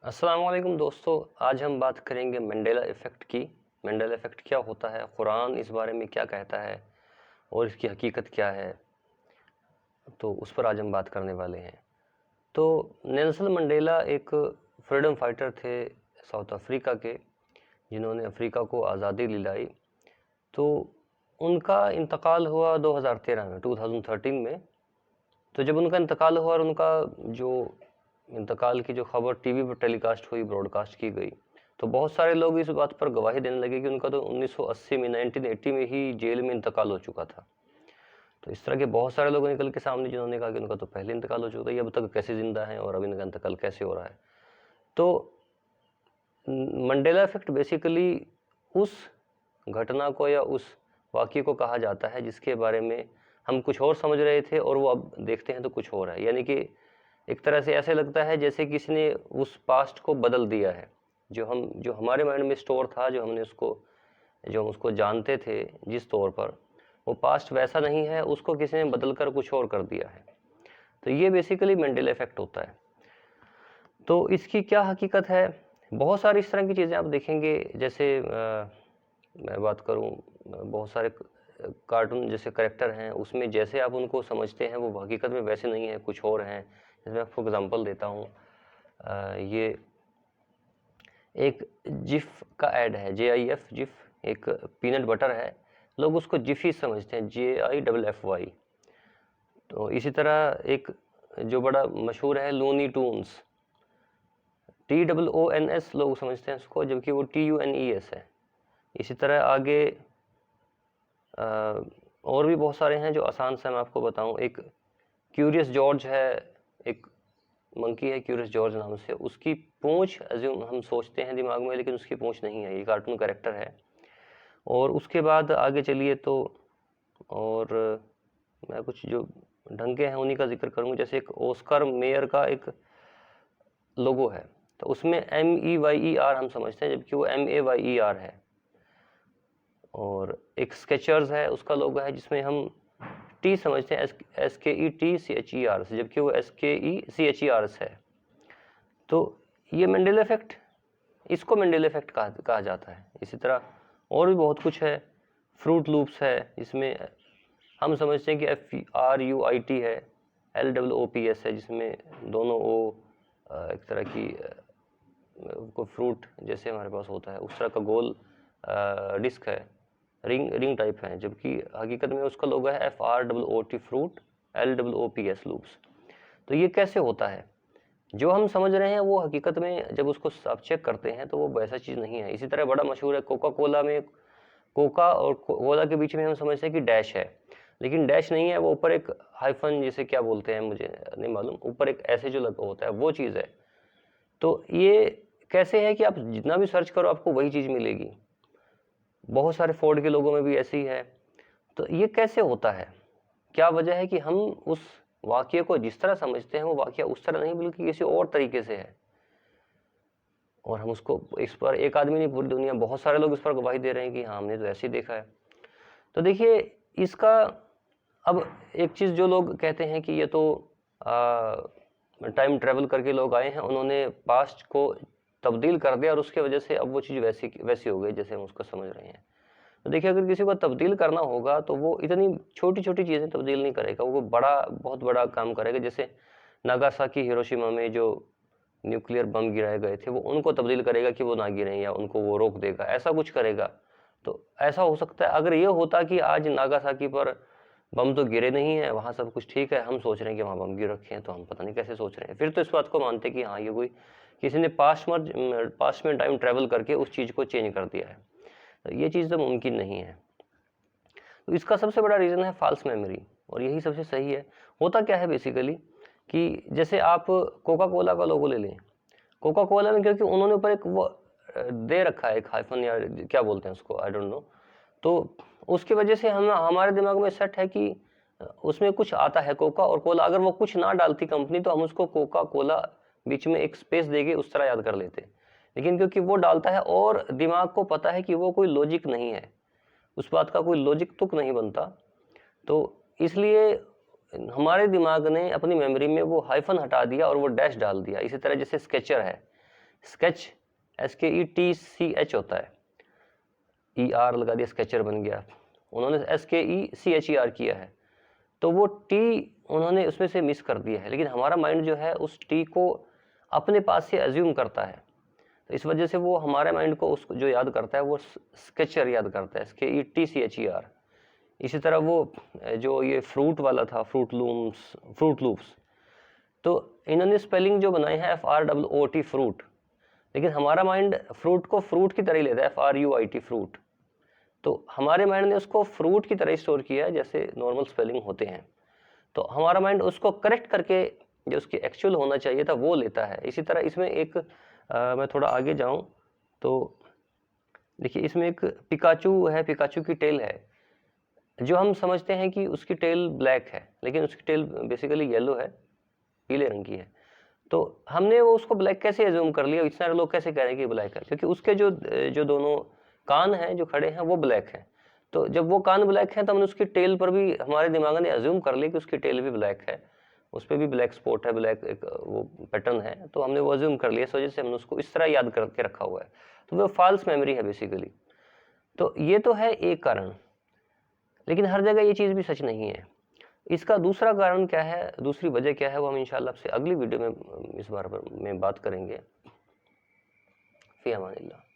अस्सलाम वालेकुम दोस्तों। आज हम बात करेंगे मंडेला इफ़ेक्ट की। मंडेला इफ़ेक्ट क्या होता है, कुरान इस बारे में क्या कहता है और इसकी हकीकत क्या है, तो उस पर आज हम बात करने वाले हैं। तो नेल्सन मंडेला एक फ्रीडम फाइटर थे साउथ अफ्रीका के, जिन्होंने अफ्रीका को आज़ादी दिलाई। तो उनका इंतकाल हुआ 2013 में 2013 में। तो जब उनका इंतकाल हुआ और उनका जो इंतकाल की जो खबर टीवी पर टेलीकास्ट हुई, ब्रॉडकास्ट की गई, तो बहुत सारे लोग इस बात पर गवाही देने लगे कि उनका तो 1980 में 1980 में ही जेल में इंतकाल हो चुका था। तो इस तरह के बहुत सारे लोग निकल के सामने, जिन्होंने कहा कि उनका तो पहले इंतकाल हो चुका है, ये अब तक कैसे ज़िंदा हैं और अब इनका इंतकाल कैसे हो रहा है। तो मंडेला इफेक्ट बेसिकली उस घटना को या उस वाक़ये को कहा जाता है जिसके बारे में हम कुछ और समझ रहे थे और वो अब देखते हैं तो कुछ और है। यानी कि एक तरह से ऐसे लगता है जैसे किसी ने उस पास्ट को बदल दिया है। जो हमारे माइंड में स्टोर था, जो हम उसको जानते थे जिस तौर पर, वो पास्ट वैसा नहीं है, उसको किसी ने बदल कर कुछ और कर दिया है। तो ये बेसिकली मंडेला इफेक्ट होता है। तो इसकी क्या हकीकत है? बहुत सारी इस तरह की चीज़ें आप देखेंगे। जैसे मैं बात करूं, बहुत सारे कार्टून जैसे करेक्टर हैं, उसमें जैसे आप उनको समझते हैं वो हकीकत में वैसे नहीं है, कुछ और हैं। जैसे मैं आपको एग्जांपल देता हूं, ये एक जिफ का ऐड है, JIF जिफ, एक पीनट बटर है। लोग उसको जिफी समझते हैं, JIFFY। तो इसी तरह एक जो बड़ा मशहूर है, लूनी टून्स, TOONS लोग समझते हैं उसको, जबकि वो TUNES है। इसी तरह आगे और भी बहुत सारे हैं जो आसान से मैं आपको बताऊं। एक क्यूरियस जॉर्ज है, एक मंकी है क्यूरियस जॉर्ज नाम से, उसकी पूंछ अज्यूम हम सोचते हैं दिमाग में, लेकिन उसकी पूंछ नहीं है, ये कार्टून कैरेक्टर है। और उसके बाद आगे चलिए तो और मैं कुछ जो ढंगे हैं उन्हीं का जिक्र करूंगा। जैसे एक ऑस्कर मेयर का एक लोगो है, तो उसमें MEYER हम समझते हैं, जबकि वो MAYER है। और एक स्केचर्स है, उसका लोगो है जिसमें हम टी समझते हैं, SKETCHER से, जबकि वो SKECHER है। तो ये मंडेला इफेक्ट, इसको मंडेला इफेक्ट कहा जाता है। इसी तरह और भी बहुत कुछ है। फ्रूट लूप्स है, जिसमें हम समझते हैं कि FRUIT है, LOOPS है, जिसमें दोनों ओ एक तरह की को फ्रूट जैसे हमारे पास होता है उस तरह का गोल डिस्क है, रिंग टाइप है, जबकि हकीकत में उसका लोगो है FROOT फ्रूट, LOOPS लूप्स। तो ये कैसे होता है? जो हम समझ रहे हैं वो हकीकत में जब उसको आप चेक करते हैं तो वो वैसा चीज़ नहीं है। इसी तरह बड़ा मशहूर है कोका कोला में, कोका और कोला के बीच में हम समझते हैं कि डैश है, लेकिन डैश नहीं है, वो ऊपर एक हाइफन, जिसे क्या बोलते हैं मुझे नहीं मालूम, ऊपर एक ऐसे जो लगा होता है वो चीज़ है। तो ये कैसे है कि आप जितना भी सर्च करो आपको वही चीज़ मिलेगी। बहुत सारे फोर्ड के लोगों में भी ऐसी ही है। तो ये कैसे होता है? क्या वजह है कि हम उस वाक्य को जिस तरह समझते हैं वो वाक्य उस तरह नहीं बल्कि किसी और तरीके से है, और हम उसको, इस पर एक आदमी नहीं पूरी दुनिया, बहुत सारे लोग इस पर गवाही दे रहे हैं कि हाँ हमने तो ऐसे ही देखा है। तो देखिए इसका, अब एक चीज़ जो लोग कहते हैं कि ये तो टाइम ट्रेवल करके लोग आए हैं, उन्होंने पास्ट को तब्दील कर दिया और उसके वजह से अब वो चीज़ वैसी वैसी हो गई जैसे हम उसको समझ रहे हैं। तो देखिए अगर किसी को तब्दील करना होगा तो वो इतनी छोटी छोटी चीज़ें तब्दील नहीं करेगा, वो बहुत बड़ा काम करेगा। जैसे नागासाकी हिरोशिमा में जो न्यूक्लियर बम गिराए गए थे, वो उनको तब्दील करेगा कि वो ना गिरें, या उनको वो रोक देगा, ऐसा कुछ करेगा। तो ऐसा हो सकता है अगर ये होता कि आज नागासाकी पर बम तो गिरे नहीं है, वहाँ सब कुछ ठीक है, हम सोच रहे हैं कि वहाँ बम गिर रखे हैं, तो हम पता नहीं कैसे सोच रहे हैं, फिर तो इस बात को मानते कि हाँ ये कोई किसी ने पास्ट में टाइम ट्रेवल करके उस चीज़ को चेंज कर दिया है। तो ये चीज़ तो मुमकिन नहीं है। तो इसका सबसे बड़ा रीज़न है फॉल्स मेमोरी, और यही सबसे सही है। होता क्या है बेसिकली कि जैसे आप कोका कोला का लोगो ले लें, कोका कोला में क्योंकि उन्होंने ऊपर एक वो दे रखा है, एक हाइफन या क्या बोलते हैं उसको, आई डोंट नो, तो उसकी वजह से हम हमारे दिमाग में सेट है कि उसमें कुछ आता है कोका और कोला। अगर वो कुछ ना डालती कंपनी तो हम उसको कोका कोला बीच में एक स्पेस देके उस तरह याद कर लेते, लेकिन क्योंकि वो डालता है और दिमाग को पता है कि वो कोई लॉजिक नहीं है, उस बात का कोई लॉजिक तुक नहीं बनता, तो इसलिए हमारे दिमाग ने अपनी मेमोरी में वो हाइफन हटा दिया और वो डैश डाल दिया। इसी तरह जैसे स्केचर है, स्केच SKETCH होता है, ER लगा दिया, स्केचर बन गया। उन्होंने SKECHER किया है, तो वो T उन्होंने उसमें से मिस कर दिया है, लेकिन हमारा माइंड जो है उस T को अपने पास से अज्यूम करता है, तो इस वजह से वो हमारे माइंड को उसको जो याद करता है वो स्केचर याद करता है, SKETCHER। इसी तरह वो जो ये फ्रूट वाला था, फ्रूट लूप्स, तो इन्होंने स्पेलिंग जो बनाए हैं FROOT फ्रूट, लेकिन हमारा माइंड फ्रूट को फ्रूट की तरह ही लेता है, FRUIT फ्रूट, तो हमारे माइंड ने उसको फ्रूट की तरह स्टोर किया है जैसे नॉर्मल स्पेलिंग होते हैं, तो हमारा माइंड उसको करेक्ट करके जो उसकी एक्चुअल होना चाहिए था वो लेता है। इसी तरह इसमें एक मैं थोड़ा आगे जाऊं तो देखिए, इसमें एक पिकाचू है, पिकाचू की टेल है, जो हम समझते हैं कि उसकी टेल ब्लैक है, लेकिन उसकी टेल बेसिकली येलो है, पीले रंग की है। तो हमने वो उसको ब्लैक कैसे एज्यूम कर लिया, इतना लोग कैसे कह रहे हैं कि ब्लैक है, क्योंकि उसके जो दोनों कान हैं जो खड़े हैं वो ब्लैक हैं, तो जब वो कान ब्लैक हैं तो हमने उसकी टेल पर भी, हमारे दिमाग ने एज्यूम कर लिया कि उसकी टेल भी ब्लैक है, उस पर भी ब्लैक स्पॉट है, ब्लैक एक वो पैटर्न है, तो हमने वो एज्यूम कर लिया, इस वजह से हमने उसको इस तरह याद करके रखा हुआ है, तो वो फॉल्स मेमोरी है बेसिकली। तो ये तो है एक कारण, लेकिन हर जगह ये चीज़ भी सच नहीं है। इसका दूसरा कारण क्या है, दूसरी वजह क्या है, वो हम इंशाल्लाह आपसे अगली वीडियो में इस बार में बात करेंगे। फ़ी अमानिल्लाह।